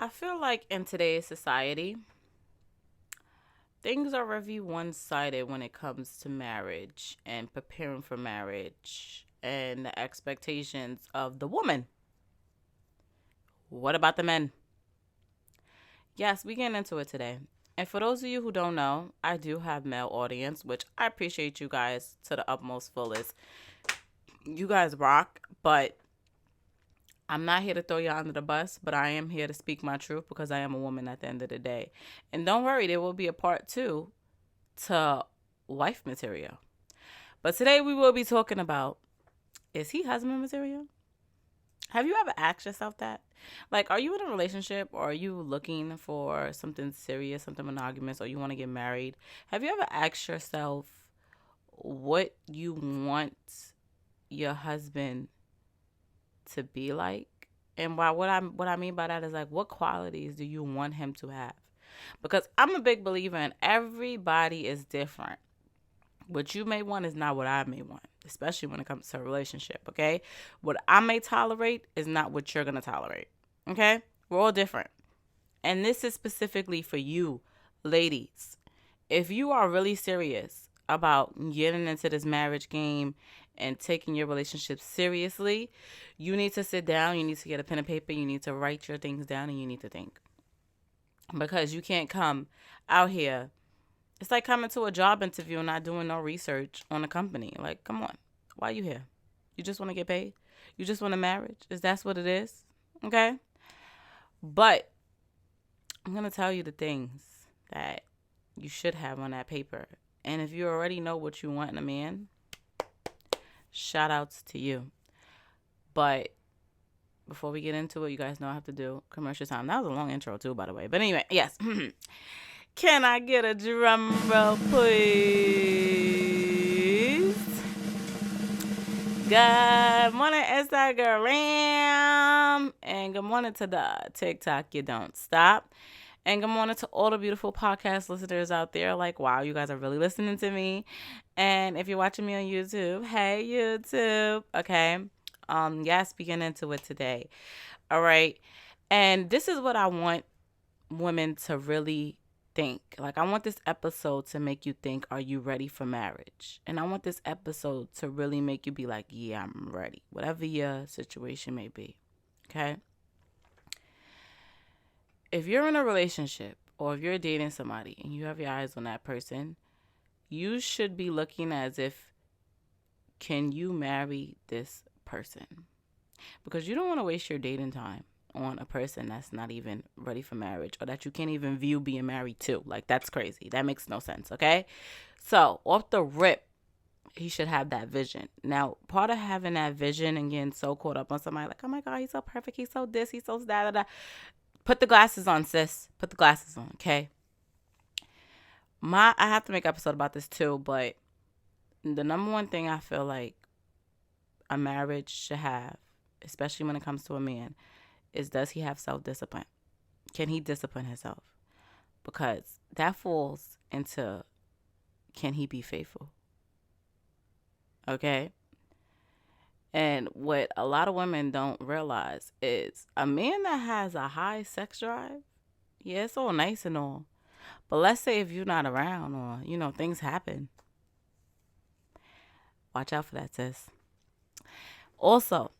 I feel like in today's society, things are very one sided when it comes to marriage and preparing for marriage and the expectations of the woman. What about the men? Yes, we get into it today. And for those of you who don't know, I do have male audience, which I appreciate you guys to the utmost fullest. You guys rock, but I'm not here to throw you under the bus, but I am here to speak my truth because I am a woman at the end of the day. And don't worry, there will be a part two to wife material. But today we will be talking about, is he husband material? Have you ever asked yourself that? Like, are you in a relationship or are you looking for something serious, something monogamous, or you want to get married? Have you ever asked yourself what you want your husband to be like? And by what I mean by that is like, what qualities do you want him to have? Because I'm a big believer in everybody is different. What you may want is not what I may want, especially when it comes to a relationship, okay? What I may tolerate is not what you're going to tolerate, okay? We're all different. And this is specifically for you, ladies. If you are really serious about getting into this marriage game and taking your relationship seriously, you need to sit down, you need to get a pen and paper, you need to write your things down, and you need to think. Because you can't come out here. It's like coming to a job interview and not doing no research on the company. Like, come on. Why are you here? You just want to get paid? You just want a marriage? Is that what it is? Okay? But I'm going to tell you the things that you should have on that paper. And if you already know what you want in a man, shout outs to you. But before we get into it, you guys know I have to do commercial time. That was a long intro too, by the way. But anyway, yes. Can I get a drum roll, please? Good morning, Instagram. And good morning to the TikTok, you don't stop. And good morning to all the beautiful podcast listeners out there. Like, wow, you guys are really listening to me. And if you're watching me on YouTube, hey, YouTube. Okay. Yes, we get into it today. All right. And this is what I want women to really think. Like, I want this episode to make you think, are you ready for marriage? And I want this episode to really make you be like, yeah, I'm ready. Whatever your situation may be. Okay? If you're in a relationship or if you're dating somebody and you have your eyes on that person, you should be looking as if, can you marry this person? Because you don't want to waste your dating time on a person that's not even ready for marriage or that you can't even view being married to. Like, that's crazy. That makes no sense, okay? So, off the rip, he should have that vision. Now, part of having that vision and getting so caught up on somebody like, oh my God, he's so perfect, he's so this, he's so that. Put the glasses on, sis. Put the glasses on, okay? I have to make an episode about this too, but the number one thing I feel like a marriage should have, especially when it comes to a man, is, does he have self-discipline? Can he discipline himself? Because that falls into, can he be faithful? Okay? And what a lot of women don't realize is a man that has a high sex drive, yeah, it's all nice and all. But let's say if you're not around or, things happen. Watch out for that, sis. Also,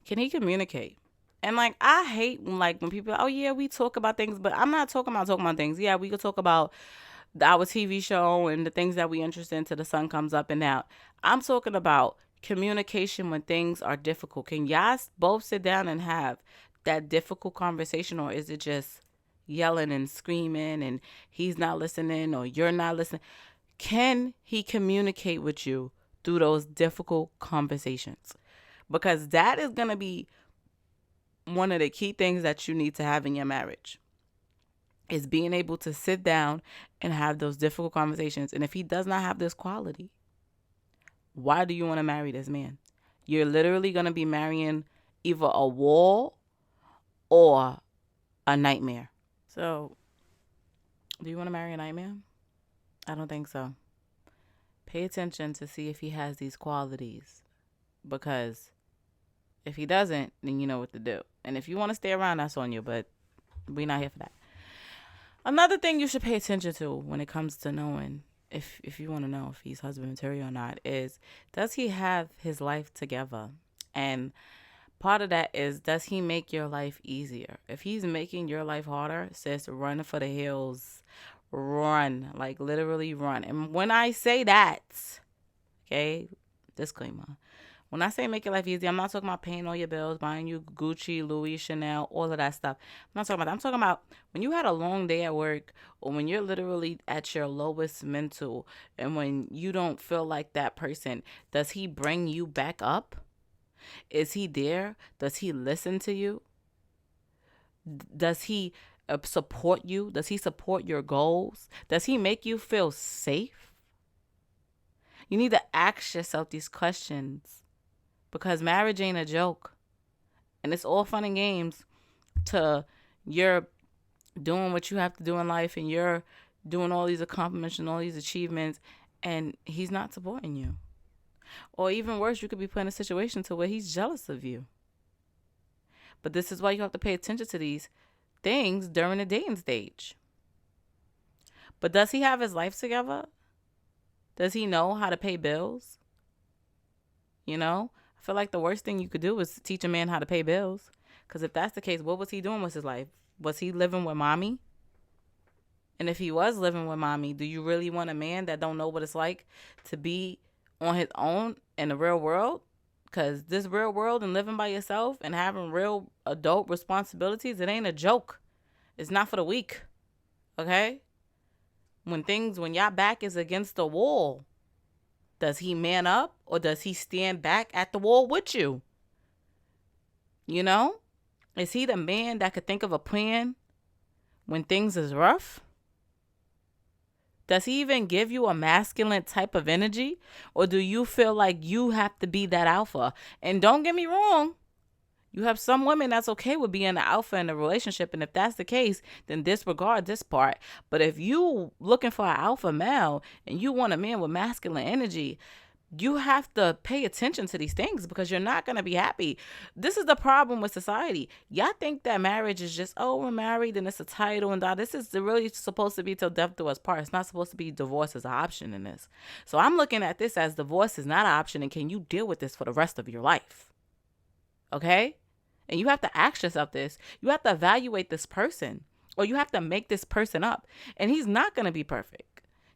can he communicate? And, like, I hate, like, when people, oh, yeah, we talk about things, but I'm not talking about things. Yeah, we could talk about our TV show and the things that we interested in till the sun comes up and out. I'm talking about communication when things are difficult. Can y'all both sit down and have that difficult conversation, or is it just yelling and screaming and he's not listening or you're not listening? Can he communicate with you through those difficult conversations? Because that is going to be one of the key things that you need to have in your marriage, is being able to sit down and have those difficult conversations. And if he does not have this quality, why do you want to marry this man? You're literally going to be marrying either a wall or a nightmare. So, do you want to marry a nightmare? I don't think so. Pay attention to see if he has these qualities. Because If he doesn't, then you know what to do. And if you want to stay around, that's on you, but we're not here for that. Another thing you should pay attention to when it comes to knowing if you want to know if he's husband material or not is, does he have his life together? And part of that is, does he make your life easier? If he's making your life harder, sis, run for the hills. Run. Like, literally run. And when I say that, okay, disclaimer. When I say make your life easy, I'm not talking about paying all your bills, buying you Gucci, Louis, Chanel, all of that stuff. I'm not talking about that. I'm talking about when you had a long day at work, or when you're literally at your lowest mental, and when you don't feel like that person, does he bring you back up? Is he there? Does he listen to you? Does he support you? Does he support your goals? Does he make you feel safe? You need to ask yourself these questions, because marriage ain't a joke. And it's all fun and games to you're doing what you have to do in life, and you're doing all these accomplishments and all these achievements, and he's not supporting you. Or even worse, you could be put in a situation to where he's jealous of you. But this is why you have to pay attention to these things during the dating stage. But does he have his life together? Does he know how to pay bills? You know, I feel like the worst thing you could do is teach a man how to pay bills. Because if that's the case, what was he doing with his life? Was he living with mommy? And if he was living with mommy, do you really want a man that don't know what it's like to be on his own in the real world? Because this real world and living by yourself and having real adult responsibilities, it ain't a joke. It's not for the weak. Okay? When y'all back is against the wall, does he man up, or does he stand back at the wall with you? You know? Is he the man that could think of a plan when things is rough? Does he even give you a masculine type of energy? Or do you feel like you have to be that alpha? And don't get me wrong, you have some women that's okay with being the alpha in a relationship. And if that's the case, then disregard this part. But if you looking for an alpha male and you want a man with masculine energy, you have to pay attention to these things, because you're not going to be happy. This is the problem with society. Y'all think that marriage is just, oh, we're married and it's a title and that. This is really supposed to be till death do us part. It's not supposed to be divorce as an option in this. So I'm looking at this as divorce is not an option, and can you deal with this for the rest of your life? Okay? And you have to ask yourself this. You have to evaluate this person, or you have to make this person up. And he's not going to be perfect.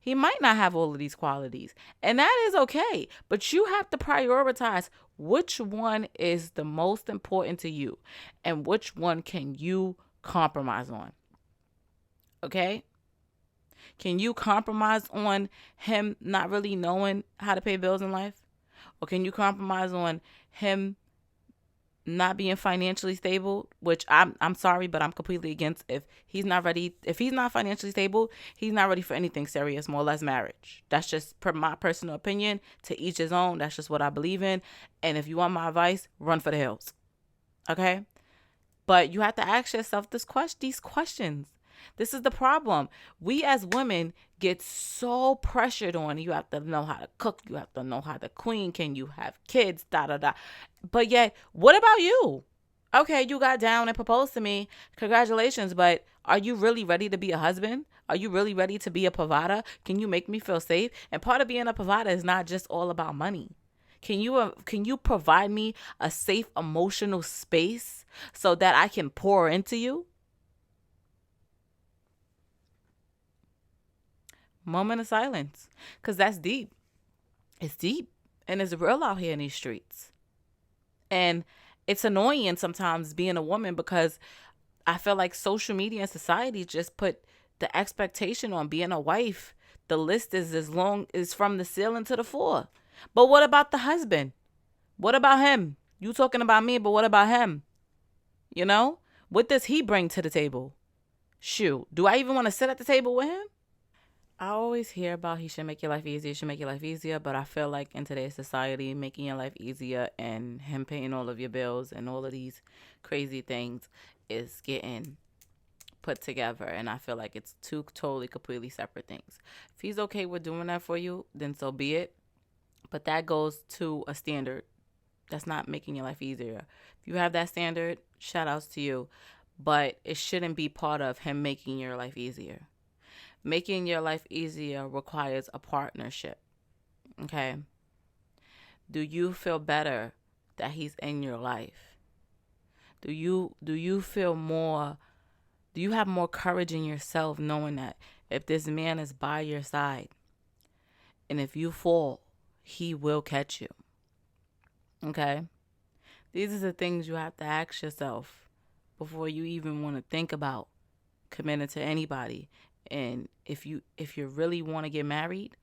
He might not have all of these qualities, and that is okay. But you have to prioritize which one is the most important to you and which one can you compromise on. Okay? Can you compromise on him not really knowing how to pay bills in life? Or can you compromise on him not being financially stable, which I'm sorry, but I'm completely against. If he's not financially stable, he's not ready for anything serious, more or less marriage. That's just my personal opinion. To each his own. That's just what I believe in. And if you want my advice, run for the hills. Okay? But you have to ask yourself these questions. This is the problem. We as women get so pressured on. You have to know how to cook. You have to know how to clean. Can you have kids? Da, da, da. But yet, what about you? Okay, you got down and proposed to me. Congratulations. But are you really ready to be a husband? Are you really ready to be a provider? Can you make me feel safe? And part of being a provider is not just all about money. Can you provide me a safe emotional space so that I can pour into you? Moment of silence, because that's deep. It's deep, and it's real out here in these streets. And it's annoying sometimes being a woman, because I feel like social media and society just put the expectation on being a wife. The list is as long as from the ceiling to the floor. But what about the husband? What about him? You talking about me, but what about him? You know, what does he bring to the table? Shoot, do I even want to sit at the table with him? I always hear about he should make your life easier, but I feel like in today's society, making your life easier and him paying all of your bills and all of these crazy things is getting put together. And I feel like it's two totally, completely separate things. If he's okay with doing that for you, then so be it. But that goes to a standard. That's not making your life easier. If you have that standard, shout outs to you. But it shouldn't be part of him making your life easier. Making your life easier requires a partnership. Okay? Do you feel better that he's in your life? Do you feel more, do you have more courage in yourself knowing that if this man is by your side and if you fall, he will catch you? Okay? These are the things you have to ask yourself before you even want to think about committing to anybody. And if you really want to get married,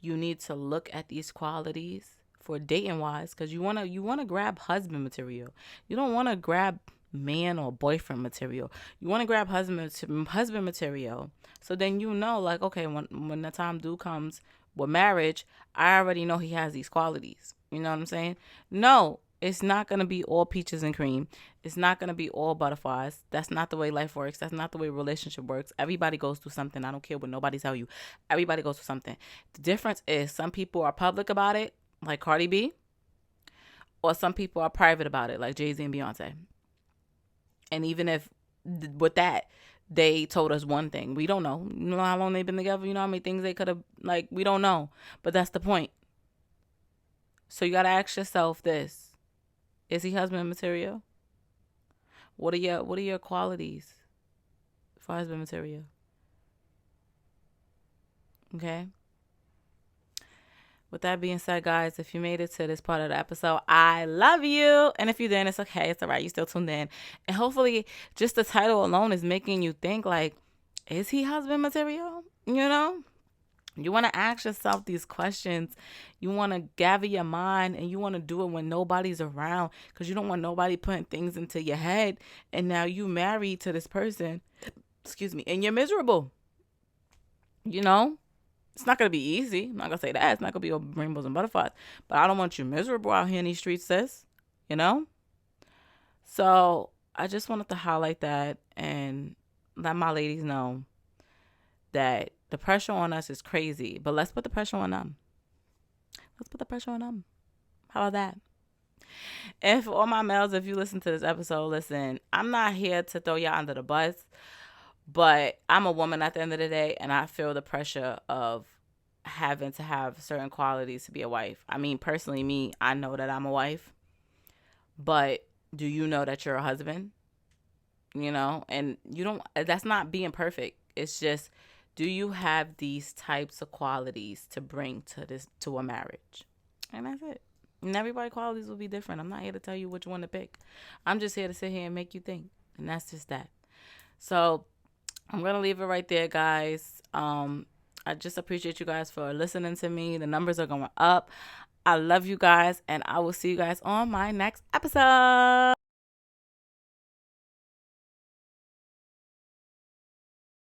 you need to look at these qualities for dating wise, because you want to grab husband material. You don't want to grab man or boyfriend material. You want to grab husband material. So then like, okay, when the time due comes with marriage, I already know he has these qualities. You know what I'm saying? No, it's not going to be all peaches and cream. It's not going to be all butterflies. That's not the way life works. That's not the way relationship works. Everybody goes through something. I don't care what nobody tell you. Everybody goes through something. The difference is some people are public about it, like Cardi B, or some people are private about it, like Jay-Z and Beyonce. And even if with that, they told us one thing, we don't know. You know how long they've been together? You know how many things they could have, like, we don't know. But that's the point. So you got to ask yourself this. Is he husband material? What are your qualities for husband material? Okay. With that being said, guys, if you made it to this part of the episode, I love you. And if you didn't, it's okay. It's all right. You still tuned in. And hopefully just the title alone is making you think, like, is he husband material? You know? You want to ask yourself these questions. You want to gather your mind, and you want to do it when nobody's around, because you don't want nobody putting things into your head. And now you married to this person, and you're miserable. You know, it's not going to be easy. I'm not going to say that. It's not going to be all rainbows and butterflies. But I don't want you miserable out here in these streets, sis. You know? So I just wanted to highlight that and let my ladies know that the pressure on us is crazy, but let's put the pressure on them. How about that? And for all my males, if you listen to this episode, listen, I'm not here to throw y'all under the bus, but I'm a woman at the end of the day, and I feel the pressure of having to have certain qualities to be a wife. I mean, personally, me, I know that I'm a wife, but do you know that you're a husband? You know, and that's not being perfect. It's just, do you have these types of qualities to bring to a marriage? And that's it. And everybody's qualities will be different. I'm not here to tell you which one to pick. I'm just here to sit here and make you think. And that's just that. So I'm going to leave it right there, guys. I just appreciate you guys for listening to me. The numbers are going up. I love you guys, and I will see you guys on my next episode.